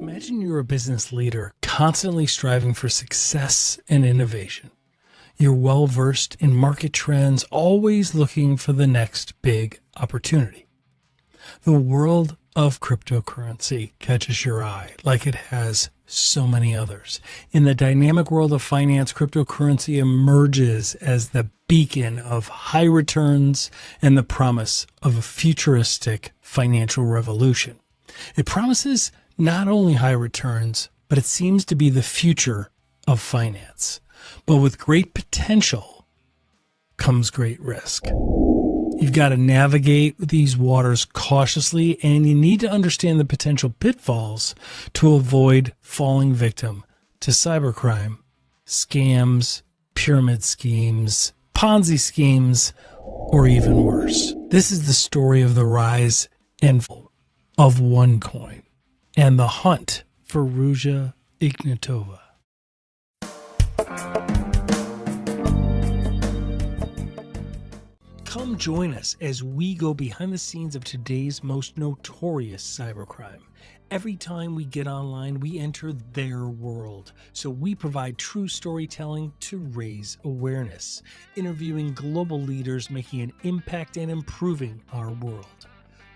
Imagine you're a business leader constantly striving for success and innovation. You're well-versed in market trends, always looking for the next big opportunity. The world of cryptocurrency catches your eye like it has so many others. In the dynamic world of finance, cryptocurrency emerges as the beacon of high returns and the promise of a futuristic financial revolution. It promises not only high returns, but it seems to be the future of finance. But with great potential comes great risk. You've got to navigate these waters cautiously, and you need to understand the potential pitfalls to avoid falling victim to cybercrime, scams, pyramid schemes, Ponzi schemes, or even worse. This is the story of the rise and fall of OneCoin and the hunt for Ruja Ignatova. Come join us as we go behind the scenes of today's most notorious cybercrime. Every time we get online, we enter their world. So we provide true storytelling to raise awareness, interviewing global leaders making an impact and improving our world,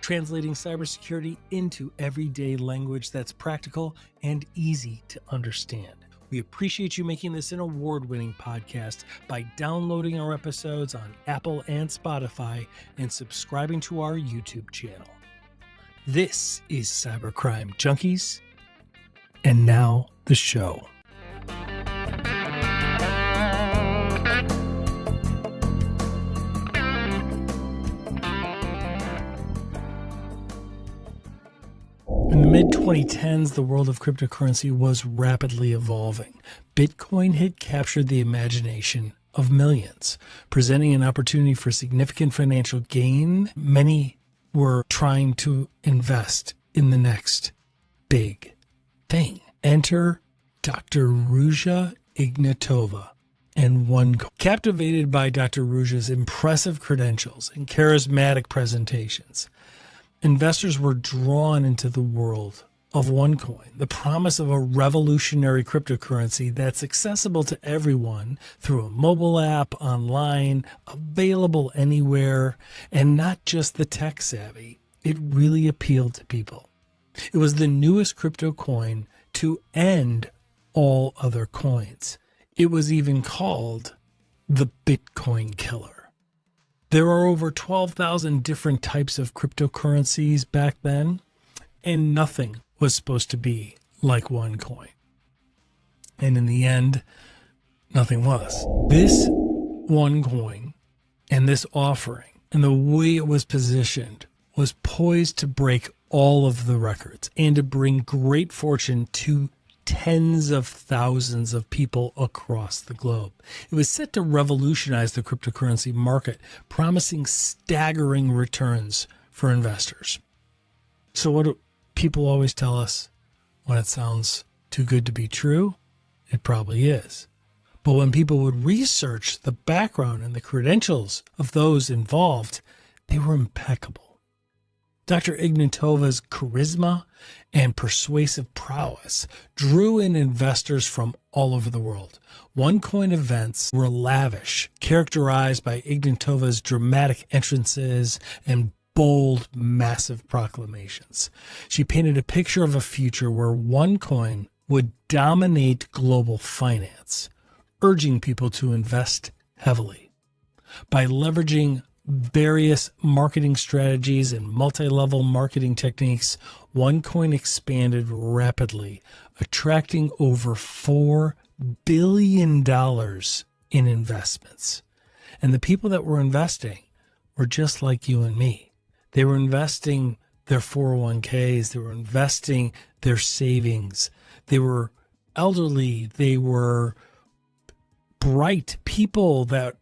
translating cybersecurity into everyday language that's practical and easy to understand. We appreciate you making this an award-winning podcast by downloading our episodes on Apple and Spotify and subscribing to our YouTube channel. This is Cybercrime Junkies, and now the show. In the mid-2010s, the world of cryptocurrency was rapidly evolving. Bitcoin had captured the imagination of millions, presenting an opportunity for significant financial gain. Many were trying to invest in the next big thing. Enter Dr. Ruja Ignatova and OneCoin. Captivated by Dr. Ruja's impressive credentials and charismatic presentations, investors were drawn into the world of OneCoin, the promise of a revolutionary cryptocurrency that's accessible to everyone through a mobile app, online, available anywhere, and not just the tech savvy. It really appealed to people. It was the newest crypto coin to end all other coins. It was even called the Bitcoin killer. There are over 12,000 different types of cryptocurrencies back then, and nothing was supposed to be like OneCoin. And in the end, nothing was. This OneCoin and this offering and the way it was positioned was poised to break all of the records and to bring great fortune to tens of thousands of people across the globe. It was set to revolutionize the cryptocurrency market, promising staggering returns for investors. So what do people always tell us? When it sounds too good to be true, it probably is. But when people would research the background and the credentials of those involved, they were impeccable. Dr. Ignatova's charisma and persuasive prowess drew in investors from all over the world. OneCoin events were lavish, characterized by Ignatova's dramatic entrances and bold, massive proclamations. She painted a picture of a future where OneCoin would dominate global finance, urging people to invest heavily. By leveraging various marketing strategies and multi-level marketing techniques, OneCoin expanded rapidly, attracting over $4 billion in investments. And the people that were investing were just like you and me. They were investing their 401ks, they were investing their savings, they were elderly, they were bright people that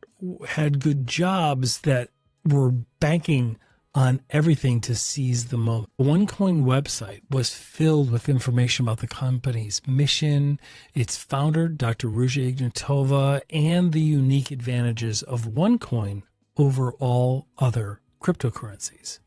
had good jobs that were banking on everything to seize the moment. The OneCoin website was filled with information about the company's mission, its founder, Dr. Ruja Ignatova, and the unique advantages of OneCoin over all other cryptocurrencies.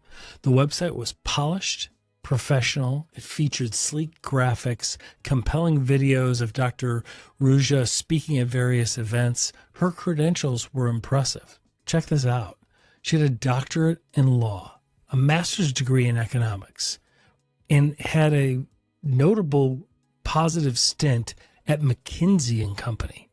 The website was polished, professional. It featured sleek graphics, compelling videos of Dr. Ruja speaking at various events. Her credentials were impressive. Check this out. She had a doctorate in law, a master's degree in economics, and had a notable positive stint at McKinsey & Company.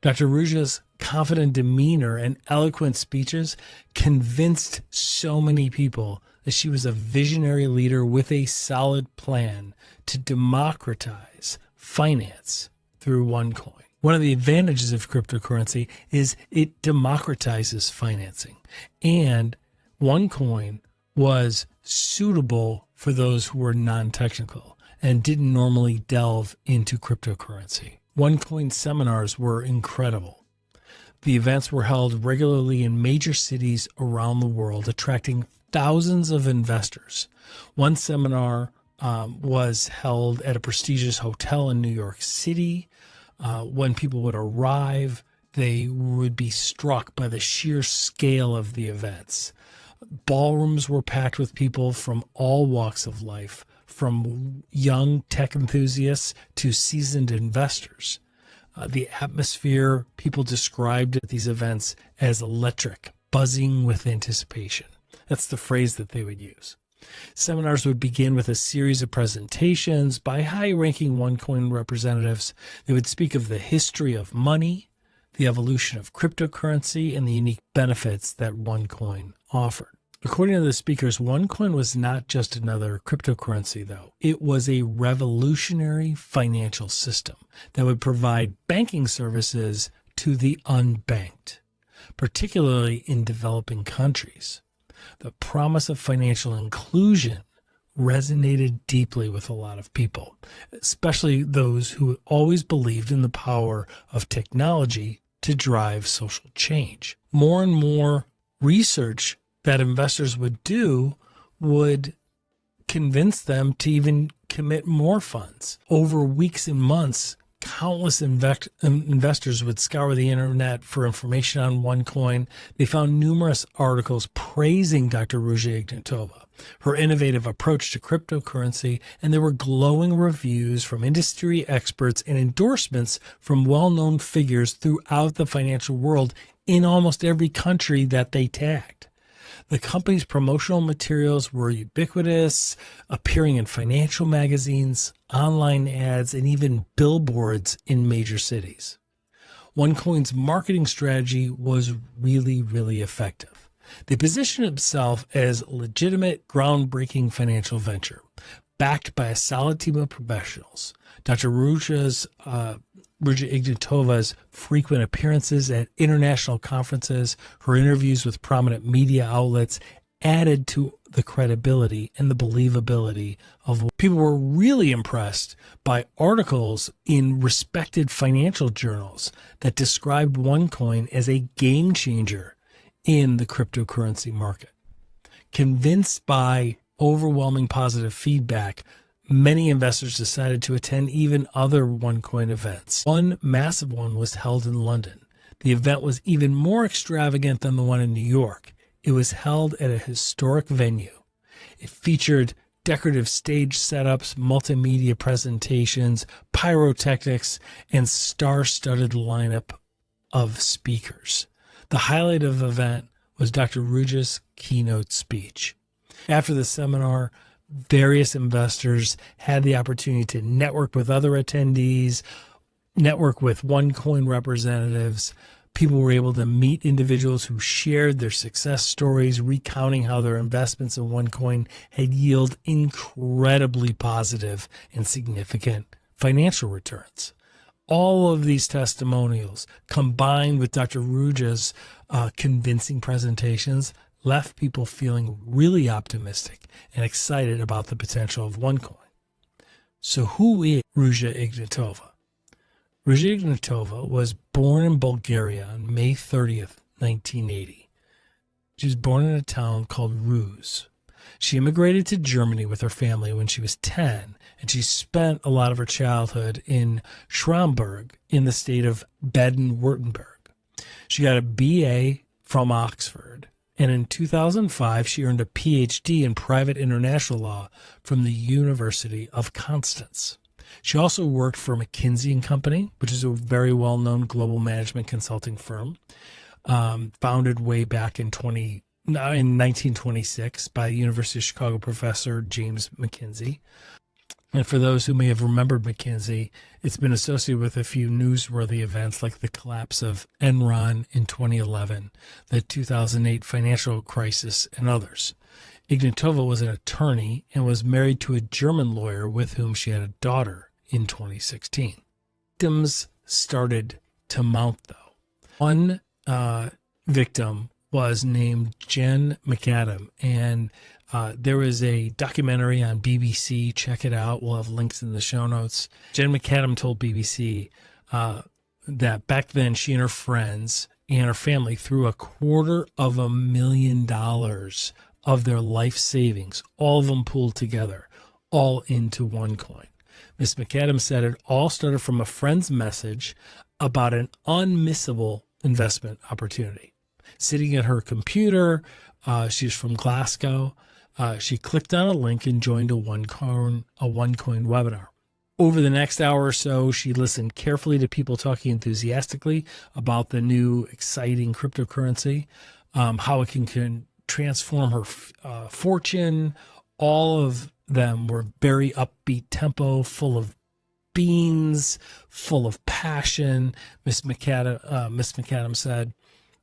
Dr. Ruja's confident demeanor and eloquent speeches convinced so many people that she was a visionary leader with a solid plan to democratize finance through OneCoin. One of the advantages of cryptocurrency is it democratizes financing, and OneCoin was suitable for those who were non-technical and didn't normally delve into cryptocurrency. OneCoin seminars were incredible. The events were held regularly in major cities around the world, attracting thousands of investors. One seminar was held at a prestigious hotel in New York City. When people would arrive, they would be struck by the sheer scale of the events. Ballrooms were packed with people from all walks of life, from young tech enthusiasts to seasoned investors. The atmosphere people described at these events as electric, buzzing with anticipation. That's the phrase that they would use. Seminars would begin with a series of presentations by high-ranking OneCoin representatives. They would speak of the history of money, the evolution of cryptocurrency, and the unique benefits that OneCoin offered. According to the speakers, OneCoin was not just another cryptocurrency, though. It was a revolutionary financial system that would provide banking services to the unbanked, particularly in developing countries. The promise of financial inclusion resonated deeply with a lot of people, especially those who always believed in the power of technology to drive social change. More and more research that investors would do would convince them to even commit more funds. Over weeks and months, countless investors would scour the internet for information on OneCoin. They found numerous articles praising Dr. Ruja Ignatova, her innovative approach to cryptocurrency, and there were glowing reviews from industry experts and endorsements from well-known figures throughout the financial world in almost every country that they tagged. The company's promotional materials were ubiquitous, appearing in financial magazines, online ads, and even billboards in major cities. OneCoin's marketing strategy was really, really effective. They positioned itself as a legitimate, groundbreaking financial venture, backed by a solid team of professionals. Dr. Ruja Ignatova's frequent appearances at international conferences, her interviews with prominent media outlets added to the credibility and the believability of people. Were really impressed by articles in respected financial journals that described OneCoin as a game changer in the cryptocurrency market. Convinced by overwhelming positive feedback, many investors decided to attend even other OneCoin events. One massive one was held in London. The event was even more extravagant than the one in New York. It was held at a historic venue. It featured decorative stage setups, multimedia presentations, pyrotechnics, and star-studded lineup of speakers. The highlight of the event was Dr. Ruja's keynote speech. After the seminar, various investors had the opportunity to network with other attendees, network with OneCoin representatives. People were able to meet individuals who shared their success stories, recounting how their investments in OneCoin had yielded incredibly positive and significant financial returns. All of these testimonials, combined with Dr. Ruja's convincing presentations, left people feeling really optimistic and excited about the potential of OneCoin. So who is Ruja Ignatova? Ruja Ignatova was born in Bulgaria on May 30th, 1980. She was born in a town called Ruse. She immigrated to Germany with her family when she was 10, and she spent a lot of her childhood in Schramberg in the state of Baden-Württemberg. She got a BA from Oxford And in 2005, she earned a PhD in private international law from the University of Constance. She also worked for McKinsey & Company, which is a very well-known global management consulting firm, founded way back in 1926 by University of Chicago professor James McKinsey. And for those who may have remembered McKinsey, it's been associated with a few newsworthy events like the collapse of Enron in 2011, the 2008 financial crisis, and others. Ignatova was an attorney and was married to a German lawyer with whom she had a daughter in 2016. Victims started to mount, though. One victim was named Jen McAdam, and there was a documentary on BBC. Check it out. We'll have links in the show notes. Jen McAdam told BBC that back then she and her friends and her family threw $250,000 of their life savings, all of them pooled together, all into OneCoin. Ms. McAdam said it all started from a friend's message about an unmissable investment opportunity. Sitting at her computer, she's from Glasgow. She clicked on a link and joined a OneCoin webinar. Over the next hour or so, she listened carefully to people talking enthusiastically about the new exciting cryptocurrency, how it can transform her fortune. All of them were very upbeat tempo, full of beans, full of passion. Miss McAdam said,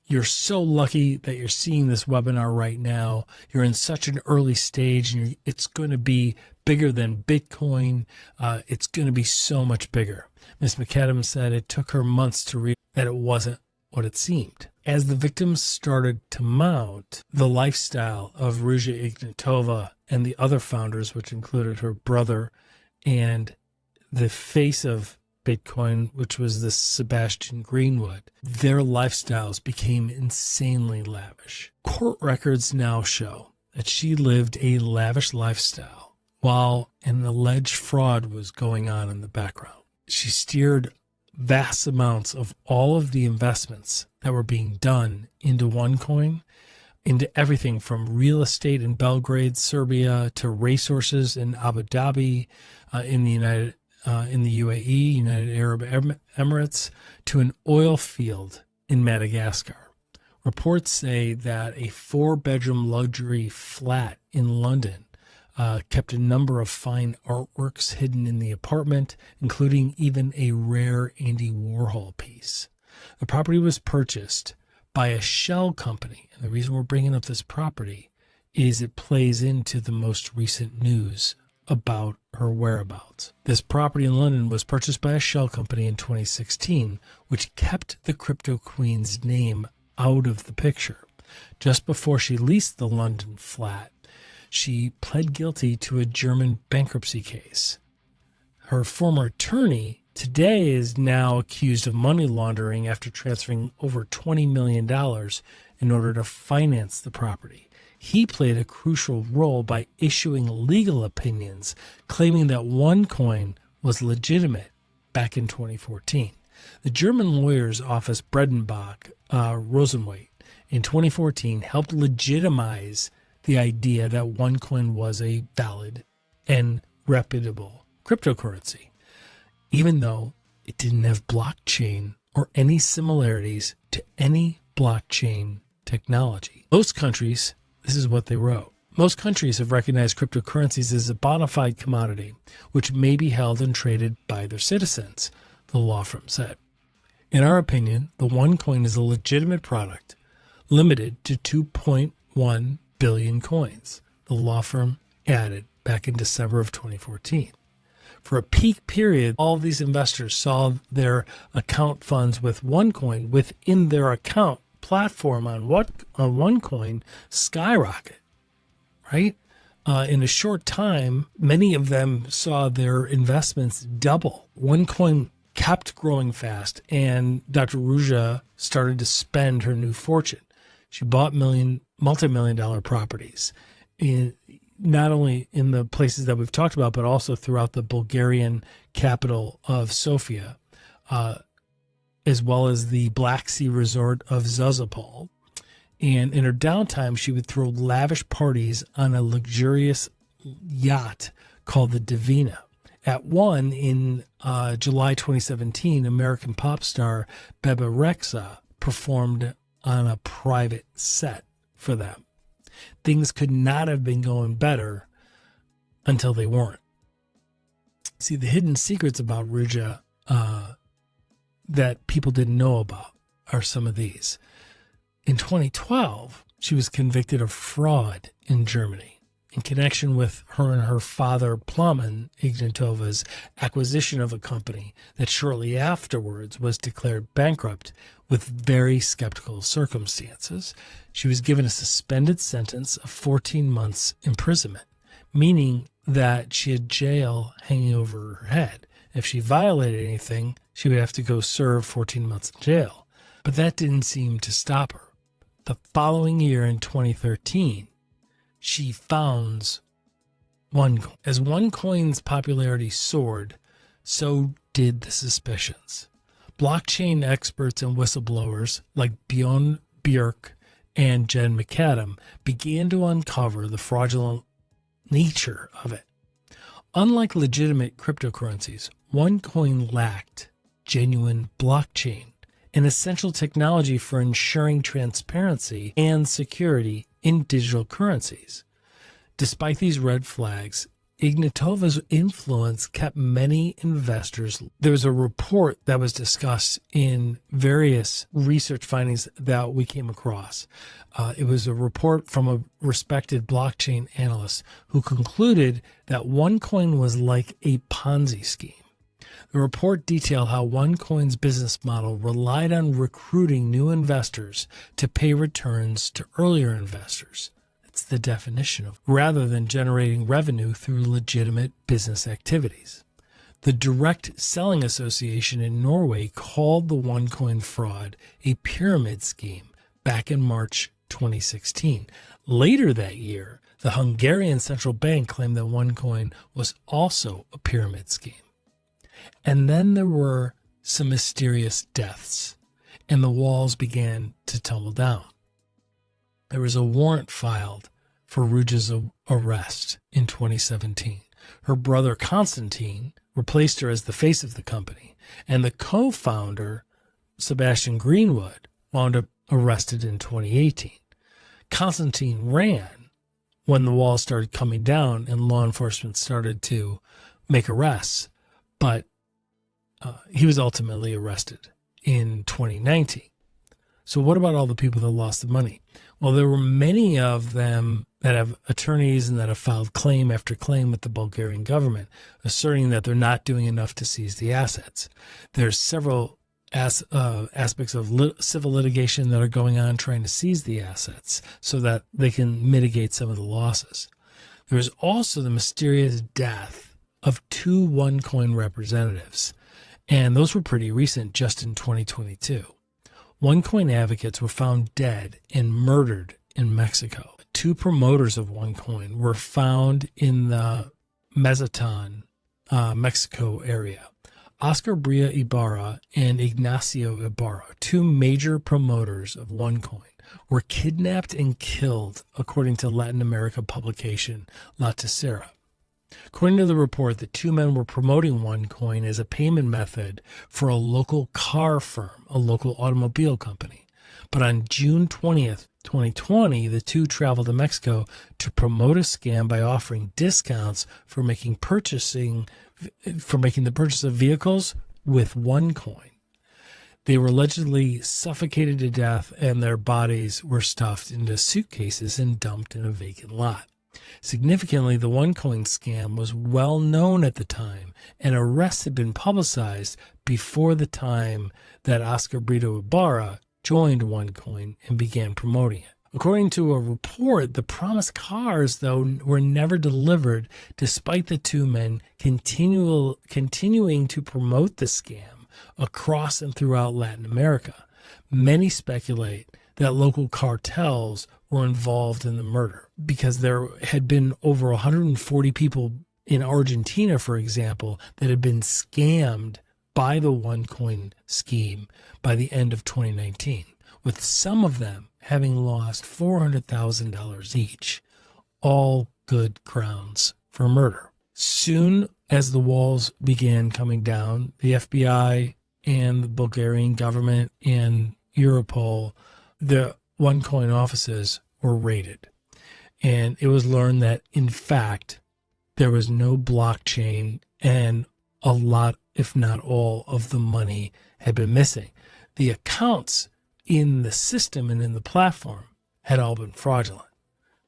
"You're so lucky that you're seeing this webinar right now. You're in such an early stage, and it's going to be bigger than Bitcoin. It's going to be so much bigger." Ms. McAdam said it took her months to realize that it wasn't what it seemed. As the victims started to mount, the lifestyle of Ruja Ignatova and the other founders, which included her brother and the face of Bitcoin, which was this Sebastian Greenwood, their lifestyles became insanely lavish. Court records now show that she lived a lavish lifestyle while an alleged fraud was going on in the background. She steered vast amounts of all of the investments that were being done into OneCoin, into everything from real estate in Belgrade, Serbia, to racehorses in Abu Dhabi, in the UAE, United Arab Emirates, to an oil field in Madagascar. Reports say that a 4-bedroom luxury flat in London kept a number of fine artworks hidden in the apartment, including even a rare Andy Warhol piece. The property was purchased by a shell company. And the reason we're bringing up this property is it plays into the most recent news about her whereabouts. This property in London was purchased by a shell company in 2016, which kept the Cryptoqueen's name out of the picture. Just before she leased the London flat, she pled guilty to a German bankruptcy case. Her former attorney today is now accused of money laundering after transferring over $20 million in order to finance the property. He played a crucial role by issuing legal opinions claiming that OneCoin was legitimate back in 2014. The German lawyer's office Bredenbach Rosenweit in 2014 helped legitimize the idea that OneCoin was a valid and reputable cryptocurrency, even though it didn't have blockchain or any similarities to any blockchain technology. Most countries, this is what they wrote. Most countries have recognized cryptocurrencies as a bona fide commodity, which may be held and traded by their citizens, the law firm said. In our opinion, the OneCoin is a legitimate product, limited to 2.1 billion coins, the law firm added back in December of 2014. For a peak period, all of these investors saw their account funds with OneCoin within their account platform on OneCoin skyrocket, right? In a short time, many of them saw their investments double. OneCoin kept growing fast, and Dr. Ruja started to spend her new fortune. She bought multi-million-dollar properties, not only in the places that we've talked about, but also throughout the Bulgarian capital of Sofia, as well as the Black Sea resort of Zazopol. And in her downtime, she would throw lavish parties on a luxurious yacht called the Divina. At one, in July 2017, American pop star Bebe Rexha performed on a private set for them. Things could not have been going better until they weren't. See, the hidden secrets about Ruja that people didn't know about are some of these. In 2012, she was convicted of fraud in Germany in connection with her and her father, Plumman Ignatova's acquisition of a company that shortly afterwards was declared bankrupt with very skeptical circumstances. She was given a suspended sentence of 14 months imprisonment, meaning that she had jail hanging over her head. If she violated anything, she would have to go serve 14 months in jail. But that didn't seem to stop her. The following year, in 2013, she founds OneCoin. As OneCoin's popularity soared, so did the suspicions. Blockchain experts and whistleblowers like Bjorn Björk and Jen McAdam began to uncover the fraudulent nature of it. Unlike legitimate cryptocurrencies, OneCoin lacked genuine blockchain, an essential technology for ensuring transparency and security in digital currencies. Despite these red flags, Ignatova's influence kept many investors. There was a report that was discussed in various research findings that we came across. It was a report from a respected blockchain analyst who concluded that OneCoin was like a Ponzi scheme. The report detailed how OneCoin's business model relied on recruiting new investors to pay returns to earlier investors. That's the definition of, rather than generating revenue through legitimate business activities. The Direct Selling Association in Norway called the OneCoin fraud a pyramid scheme back in March 2016. Later that year, the Hungarian central bank claimed that OneCoin was also a pyramid scheme. And then there were some mysterious deaths, and the walls began to tumble down. There was a warrant filed for Ruja's arrest in 2017. Her brother Constantine replaced her as the face of the company, and the co-founder, Sebastian Greenwood, wound up arrested in 2018. Constantine ran when the walls started coming down and law enforcement started to make arrests, but he was ultimately arrested in 2019. So what about all the people that lost the money? Well, there were many of them that have attorneys and that have filed claim after claim with the Bulgarian government, asserting that they're not doing enough to seize the assets. There's several aspects of civil litigation that are going on trying to seize the assets so that they can mitigate some of the losses. There's also the mysterious death of 2 OneCoin representatives, and those were pretty recent, just in 2022. OneCoin advocates were found dead and murdered in Mexico. 2 promoters of OneCoin were found in the Mazatlan, Mexico area. Oscar Bria Ibarra and Ignacio Ibarra, 2 major promoters of OneCoin, were kidnapped and killed, according to Latin America publication La Tercera. According to the report, the 2 men were promoting OneCoin as a payment method for a local car firm, a local automobile company. But on June 20th, 2020, the 2 traveled to Mexico to promote a scam by offering discounts for making the purchase of vehicles with OneCoin. They were allegedly suffocated to death, and their bodies were stuffed into suitcases and dumped in a vacant lot. Significantly, the OneCoin scam was well known at the time, and arrests had been publicized before the time that Oscar Brito Ibarra joined OneCoin and began promoting it. According to a report, the promised cars, though, were never delivered, despite the 2 men continuing to promote the scam across and throughout Latin America. Many speculate that local cartels were involved in the murder, because there had been over 140 people in Argentina, for example, that had been scammed by the OneCoin scheme by the end of 2019, with some of them having lost $400,000 each, all good grounds for murder. Soon as the walls began coming down, the FBI and the Bulgarian government and Europol, the OneCoin offices were raided. And it was learned that, in fact, there was no blockchain and a lot, if not all, of the money had been missing. The accounts in the system and in the platform had all been fraudulent.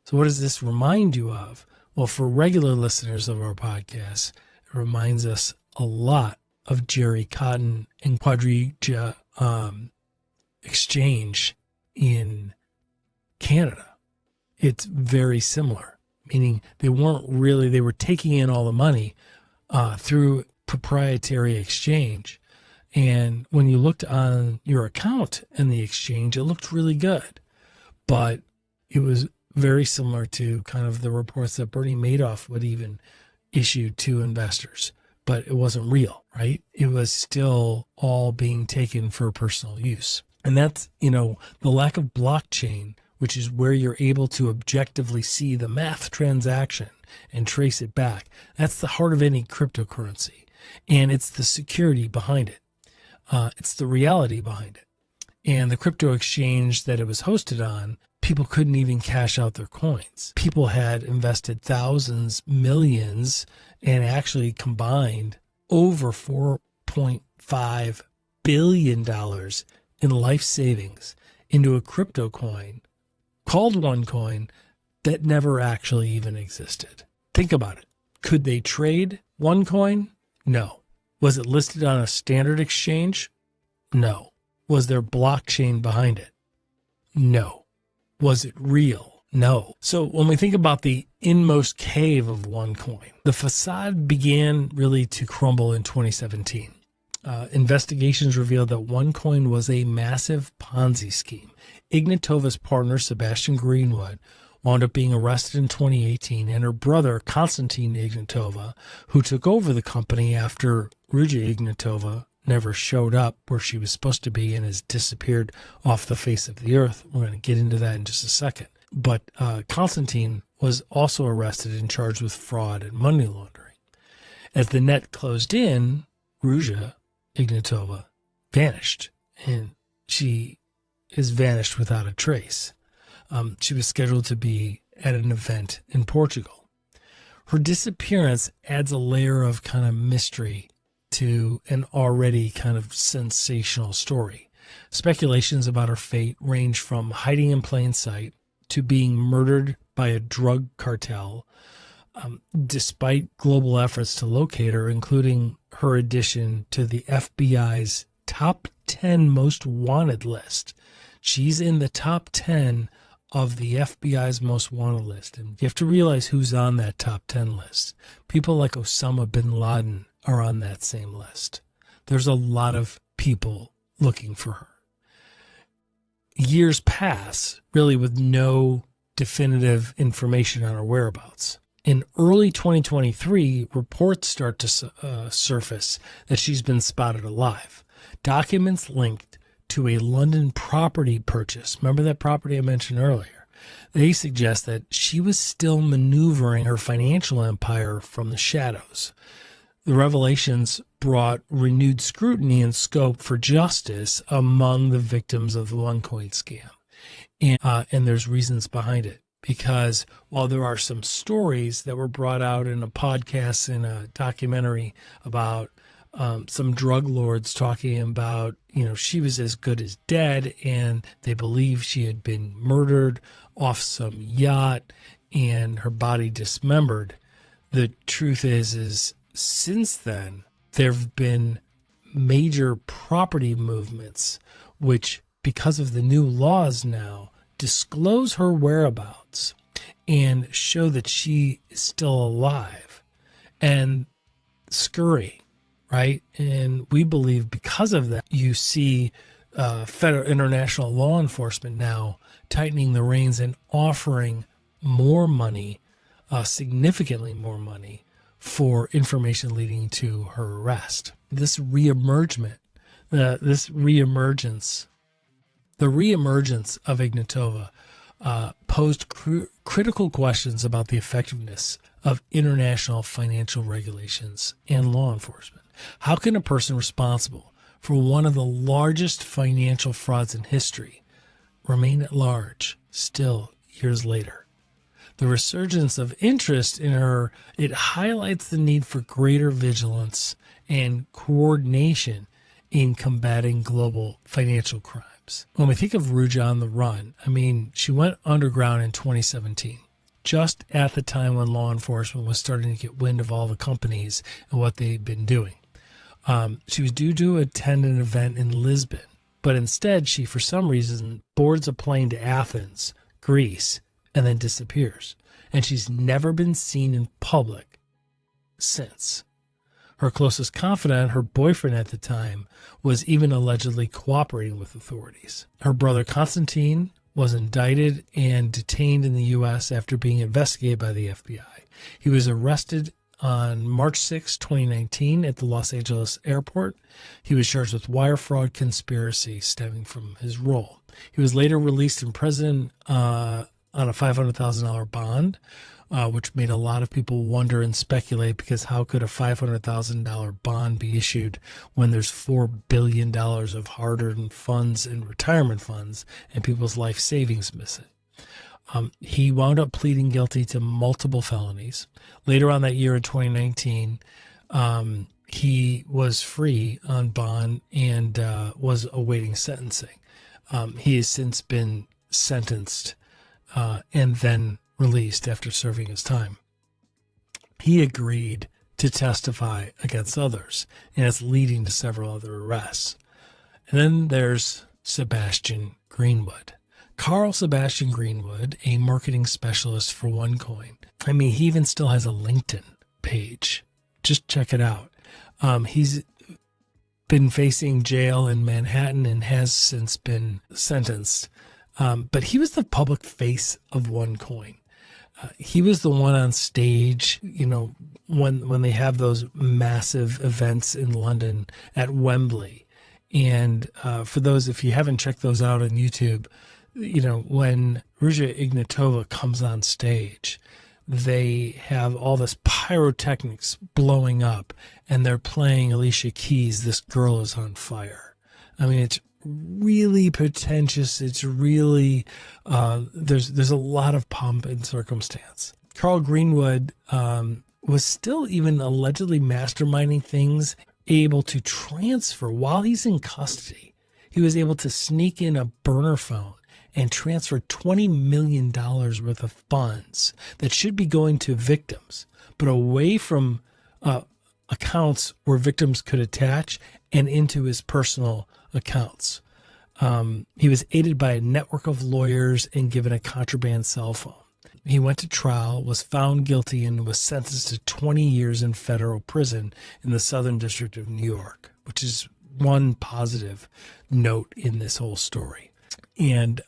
So what does this remind you of? Well, for regular listeners of our podcast, it reminds us a lot of Jerry Cotton and Quadriga exchange in Canada. It's very similar, meaning they were taking in all the money through proprietary exchange. And when you looked on your account in the exchange, it looked really good. But it was very similar to kind of the reports that Bernie Madoff would even issue to investors. But it wasn't real, right? It was still all being taken for personal use. And that's, the lack of blockchain, which is where you're able to objectively see the math transaction and trace it back. That's the heart of any cryptocurrency. And it's the security behind it. It's the reality behind it. And the crypto exchange that it was hosted on, people couldn't even cash out their coins. People had invested thousands, millions, and actually combined over $4.5 billion in life savings into a crypto coin called OneCoin that never actually even existed. Think about it. Could they trade OneCoin? No. Was it listed on a standard exchange? No. Was there blockchain behind it? No. Was it real? No. So when we think about the inmost cave of OneCoin, the facade began really to crumble in 2017. Investigations revealed that OneCoin was a massive Ponzi scheme. Ignatova's partner, Sebastian Greenwood, wound up being arrested in 2018, and her brother, Konstantin Ignatova, who took over the company after Ruja Ignatova never showed up where she was supposed to be and has disappeared off the face of the earth. We're going to get into that in just a second. But Konstantin was also arrested and charged with fraud and money laundering. As the net closed in, Ruja Ignatova vanished, and she is vanished without a trace. She was scheduled to be at an event in Portugal. Her disappearance adds a layer of kind of mystery to an already kind of sensational story. Speculations about her fate range from hiding in plain sight to being murdered by a drug cartel, despite global efforts to locate her, including her addition to the FBI's top 10 most wanted list. She's in the top 10 of the FBI's most wanted list. And you have to realize who's on that top 10 list. People like Osama bin Laden are on that same list. There's a lot of people looking for her. Years pass, really, with no definitive information on her whereabouts. In early 2023, reports start to surface that she's been spotted alive. Documents linked to a London property purchase. Remember that property I mentioned earlier? They suggest that she was still maneuvering her financial empire from the shadows. The revelations brought renewed scrutiny and scope for justice among the victims of the OneCoin scam. And there's reasons behind it. Because while there are some stories that were brought out in a podcast and a documentary about some drug lords talking about, she was as good as dead, and they believe she had been murdered off some yacht and her body dismembered. The truth is since then, there have been major property movements, which, because of the new laws now, disclose her whereabouts and show that she is still alive and scurrying. Right. And we believe because of that, you see federal international law enforcement now tightening the reins and offering more money, significantly more money, for information leading to her arrest. This reemergence The reemergence of Ignatova posed critical questions about the effectiveness of international financial regulations and law enforcement. How can a person responsible for one of the largest financial frauds in history remain at large still years later? The resurgence of interest in her, it highlights the need for greater vigilance and coordination in combating global financial crimes. When we think of Ruja on the run, I mean, she went underground in 2017, just at the time when law enforcement was starting to get wind of all the companies and what they'd been doing. She was due to attend an event in Lisbon, but instead she, for some reason, boards a plane to Athens, Greece, and then disappears. And she's never been seen in public since. Her closest confidant, her boyfriend at the time, was even allegedly cooperating with authorities. Her brother Konstantin was indicted and detained in the U.S. after being investigated by the FBI. He was arrested on March 6, 2019 at the Los Angeles airport. He was charged with wire fraud conspiracy stemming from his role. He was later released in prison on a $500,000 bond, which made a lot of people wonder and speculate, because how could a $500,000 bond be issued when there's $4 billion of hard-earned funds and retirement funds and people's life savings missing? He wound up pleading guilty to multiple felonies. Later on that year in 2019, he was free on bond and was awaiting sentencing. He has since been sentenced and then released after serving his time. He agreed to testify against others, and it's leading to several other arrests. And then there's Sebastian Greenwood. Carl Sebastian Greenwood, a marketing specialist for OneCoin. I mean, he even still has a LinkedIn page. Just check it out. He's been facing jail in Manhattan and has since been sentenced. But he was the public face of OneCoin. He was the one on stage, you know, when they have those massive events in London at Wembley. And for those, if you haven't checked those out on YouTube, you know, when Ruja Ignatova comes on stage, they have all this pyrotechnics blowing up, and they're playing Alicia Keys' "This Girl Is on Fire." I mean, it's really pretentious. It's really, there's a lot of pomp and circumstance. Carl Greenwood was still even allegedly masterminding things, able to transfer while he's in custody. He was able to sneak in a burner phone and transfer $20 million worth of funds that should be going to victims, but away from accounts where victims could attach and into his personal accounts. He was aided by a network of lawyers and given a contraband cell phone. He went to trial, was found guilty, and was sentenced to 20 years in federal prison in the Southern District of New York, which is one positive note in this whole story. And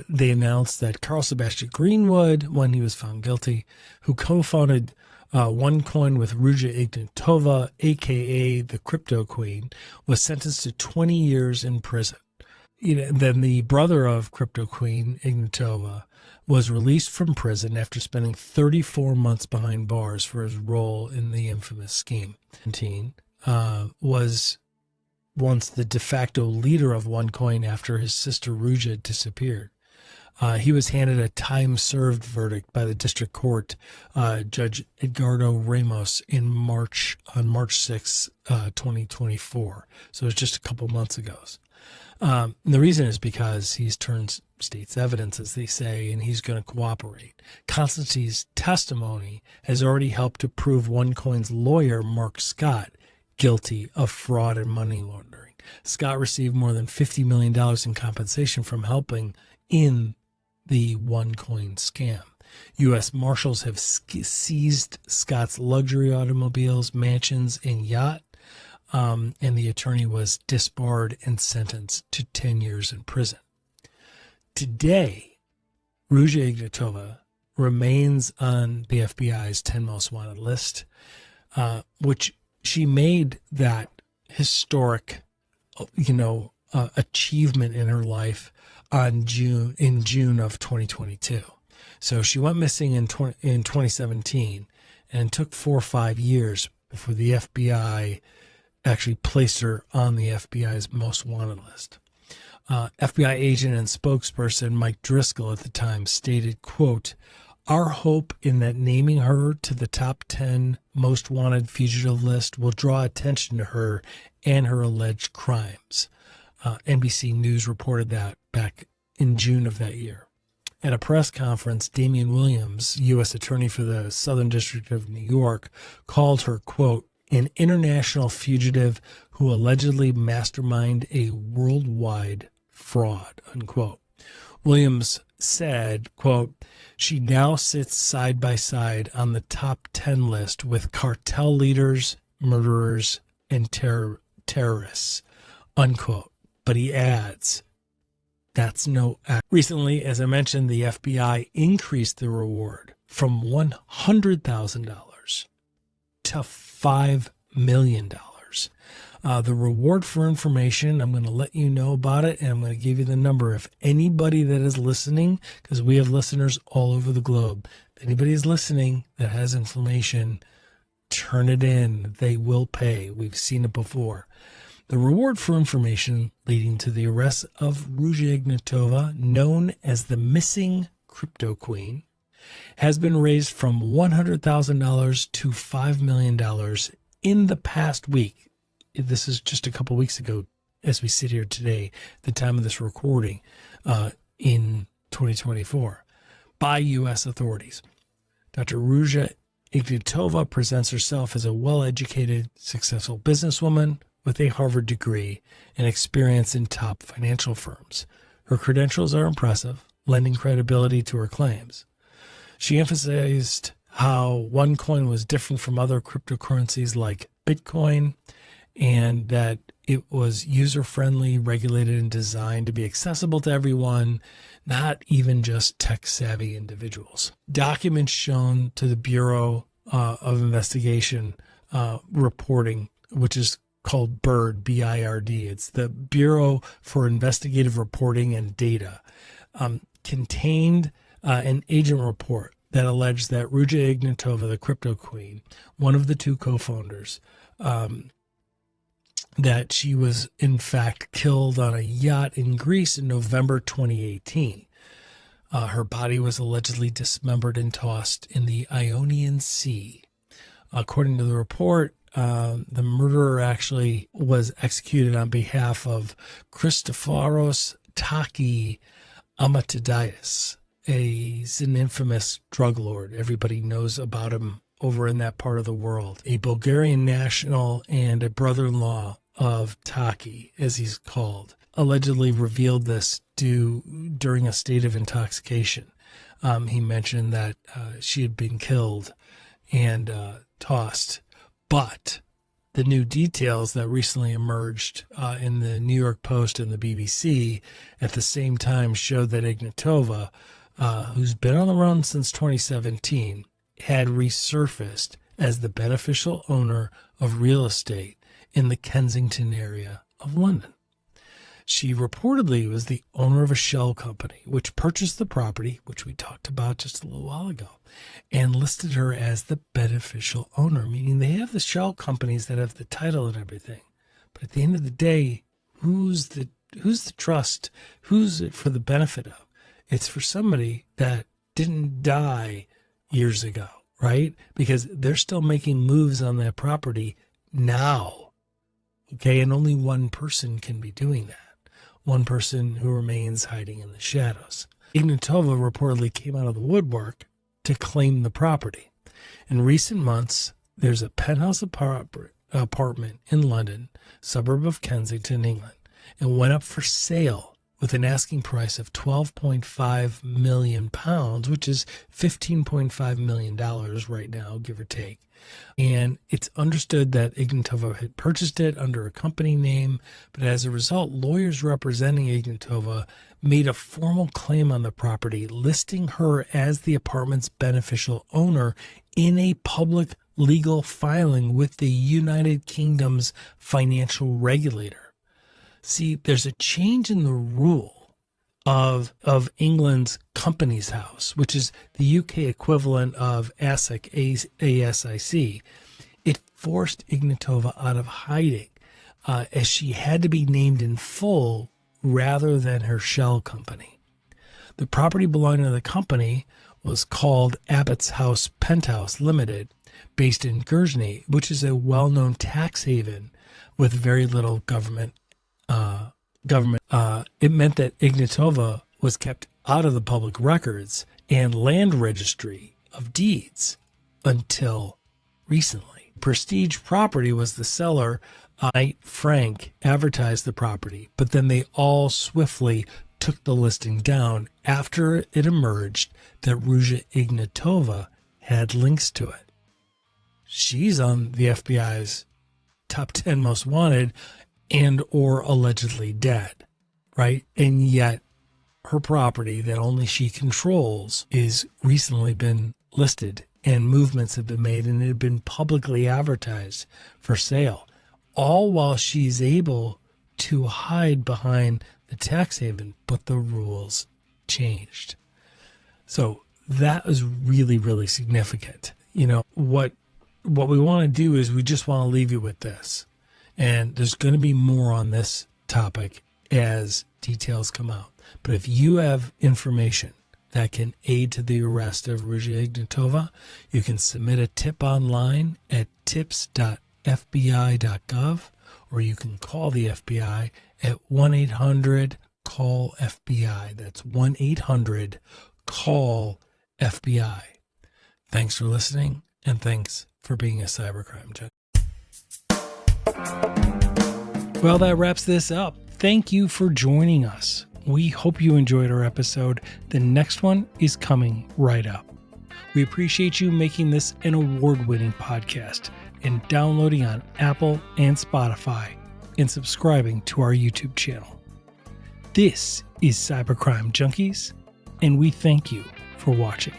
they announced that Carl Sebastian Greenwood, when he was found guilty, who co-founded OneCoin with Ruja Ignatova, a.k.a. the Cryptoqueen, was sentenced to 20 years in prison. You know, then the brother of Cryptoqueen, Ignatova, was released from prison after spending 34 months behind bars for his role in the infamous scheme. Was once the de facto leader of OneCoin after his sister Ruja disappeared. He was handed a time-served verdict by the district court, Judge Edgardo Ramos, on March 6, 2024. So it was just a couple months ago. The reason is because he's turned state's evidence, as they say, and he's going to cooperate. Constantine's testimony has already helped to prove OneCoin's lawyer, Mark Scott, guilty of fraud and money laundering. Scott received more than $50 million in compensation from helping in the OneCoin scam. U.S. Marshals have seized Scott's luxury automobiles, mansions, and yacht, and the attorney was disbarred and sentenced to 10 years in prison. Today, Ruja Ignatova remains on the FBI's 10 most wanted list, which she made that historic, achievement in her life in June of 2022. So she went missing in 2017, and it took 4 or 5 years before the FBI actually placed her on the FBI's most wanted list. FBI agent and spokesperson Mike Driscoll at the time stated, quote, "Our hope in that naming her to the top 10 most wanted fugitive list will draw attention to her and her alleged crimes." NBC News reported that back in June of that year. At a press conference, Damian Williams, U.S. Attorney for the Southern District of New York, called her, quote, "an international fugitive who allegedly masterminded a worldwide fraud," unquote. Williams said, quote, "She now sits side by side on the top 10 list with cartel leaders, murderers, and terrorists," unquote. But he adds, that's no act. Recently, as I mentioned, the FBI increased the reward from $100,000 to $5 million. The reward for information, I'm going to let you know about it, and I'm going to give you the number. If anybody that is listening, because we have listeners all over the globe, if anybody is listening that has information, turn it in. They will pay. We've seen it before. The reward for information leading to the arrest of Ruja Ignatova, known as the missing Cryptoqueen, has been raised from $100,000 to $5 million in the past week. This is just a couple weeks ago as we sit here today, the time of this recording, in 2024, by U.S. authorities. Dr. Ruja Ignatova presents herself as a well-educated, successful businesswoman with a Harvard degree and experience in top financial firms. Her credentials are impressive, lending credibility to her claims. She emphasized how OneCoin was different from other cryptocurrencies like Bitcoin, and that it was user-friendly, regulated, and designed to be accessible to everyone, not even just tech-savvy individuals. Documents shown to the Bureau of Investigation reporting, which is called BIRD, B-I-R-D. It's the Bureau for Investigative Reporting and Data, contained an agent report that alleged that Ruja Ignatova, the Cryptoqueen, one of the two co-founders, that she was in fact killed on a yacht in Greece in November 2018. Her body was allegedly dismembered and tossed in the Ionian Sea. According to the report, the murderer actually was executed on behalf of Christoforos Taki Amatidis. He's an infamous drug lord. Everybody knows about him over in that part of the world. A Bulgarian national and a brother-in-law of Taki, as he's called, allegedly revealed this during a state of intoxication. He mentioned that she had been killed and tossed. But the new details that recently emerged in the New York Post and the BBC at the same time showed that Ignatova, who's been on the run since 2017, had resurfaced as the beneficial owner of real estate in the Kensington area of London. She reportedly was the owner of a shell company, which purchased the property, which we talked about just a little while ago, and listed her as the beneficial owner, meaning they have the shell companies that have the title and everything. But at the end of the day, who's the trust? Who's it for the benefit of? It's for somebody that didn't die years ago, right? Because they're still making moves on that property now. Okay, and only one person can be doing that. One person who remains hiding in the shadows. Ignatova reportedly came out of the woodwork to claim the property. In recent months, there's a penthouse apartment in London, suburb of Kensington, England, and went up for sale with an asking price of £12.5 million, which is $15.5 million right now, give or take. And it's understood that Ignatova had purchased it under a company name, but as a result, lawyers representing Ignatova made a formal claim on the property, listing her as the apartment's beneficial owner in a public legal filing with the United Kingdom's financial regulator. See, there's a change in the rule of England's Companies House, which is the UK equivalent of ASIC, ASIC. It forced Ignatova out of hiding as she had to be named in full rather than her shell company. The property belonging to the company was called Abbott's House Penthouse Limited, based in Guernsey, which is a well-known tax haven with very little government. It meant that Ignatova was kept out of the public records and land registry of deeds until recently. Prestige Property was the seller. Knight Frank advertised the property, but then they all swiftly took the listing down after it emerged that Ruja Ignatova had links to it. She's on the FBI's top 10 most wanted and or allegedly dead, right? And yet her property that only she controls is recently been listed and movements have been made and it had been publicly advertised for sale, all while she's able to hide behind the tax haven, but the rules changed. So that is really, really significant. What we want to do is we just want to leave you with this. And there's going to be more on this topic as details come out. But if you have information that can aid to the arrest of Ruja Ignatova, you can submit a tip online at tips.fbi.gov, or you can call the FBI at 1-800-CALL-FBI. That's 1-800-CALL-FBI. Thanks for listening, and thanks for being a cybercrime junkie. Well, that wraps this up. Thank you for joining us. We hope you enjoyed our episode. The next one is coming right up. We appreciate you making this an award-winning podcast and downloading on Apple and Spotify and subscribing to our YouTube channel. This is Cybercrime Junkies, and we thank you for watching.